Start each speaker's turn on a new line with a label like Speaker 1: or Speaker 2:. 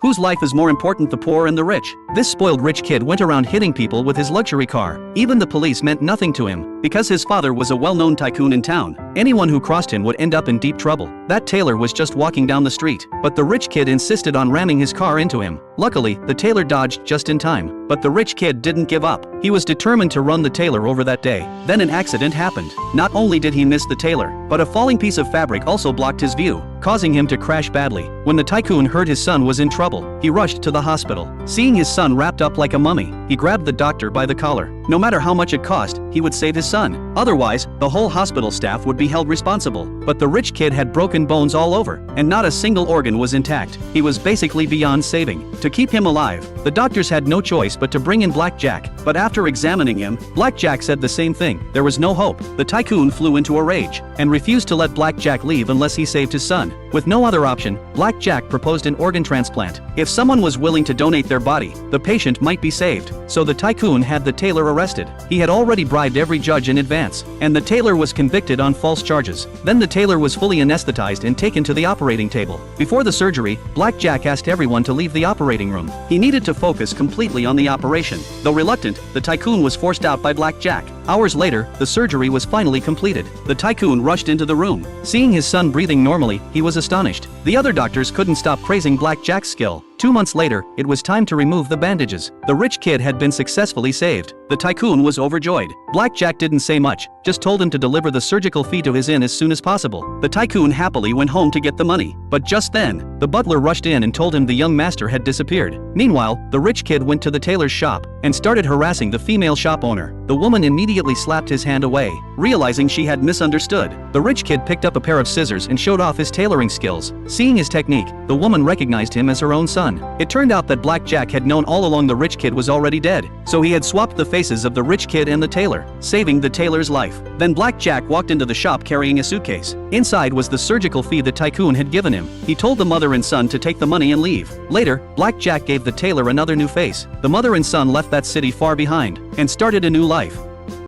Speaker 1: Whose life is more important, the poor and the rich? This spoiled rich kid went around hitting people with his luxury car. Even the police meant nothing to him, because his father was a well-known tycoon in town. Anyone who crossed him would end up in deep trouble. That tailor was just walking down the street, but the rich kid insisted on ramming his car into him. Luckily, the tailor dodged just in time, but the rich kid didn't give up. He was determined to run the tailor over that day. Then an accident happened. Not only did he miss the tailor, but a falling piece of fabric also blocked his view, causing him to crash badly. When the tycoon heard his son was in trouble, he rushed to the hospital. Seeing his son wrapped up like a mummy, he grabbed the doctor by the collar. No matter how much it cost, he would save his son. Otherwise, the whole hospital staff would be held responsible. But the rich kid had broken bones all over, and not a single organ was intact. He was basically beyond saving. To keep him alive, the doctors had no choice but to bring in Black Jack. But after examining him, Black Jack said the same thing. There was no hope. The tycoon flew into a rage, and refused to let Black Jack leave unless he saved his son. With no other option, Black Jack proposed an organ transplant. If someone was willing to donate their body, the patient might be saved. So the tycoon had the tailor arrested. He had already bribed every judge in advance, and the tailor was convicted on false charges. Then the tailor was fully anesthetized and taken to the operating table. Before the surgery, Black Jack asked everyone to leave the operating room. He needed to focus completely on the operation. Though reluctant, the tycoon was forced out by Black Jack. Hours later, the surgery was finally completed. The tycoon rushed into the room. Seeing his son breathing normally, he was astonished. The other doctors couldn't stop praising Black Jack's skill. 2 months later, it was time to remove the bandages. The rich kid had been successfully saved. The tycoon was overjoyed. Black Jack didn't say much, just told him to deliver the surgical fee to his inn as soon as possible. The tycoon happily went home to get the money. But just then, the butler rushed in and told him the young master had disappeared. Meanwhile, the rich kid went to the tailor's shop and started harassing the female shop owner. The woman immediately slapped his hand away, realizing she had misunderstood. The rich kid picked up a pair of scissors and showed off his tailoring skills. Seeing his technique, the woman recognized him as her own son. It turned out that Black Jack had known all along the rich kid was already dead, so he had swapped the faces of the rich kid and the tailor, saving the tailor's life. Then Black Jack walked into the shop carrying a suitcase. Inside was the surgical fee the tycoon had given him. He told the mother and son to take the money and leave. Later, Black Jack gave the tailor another new face. The mother and son left that city far behind and started a new life.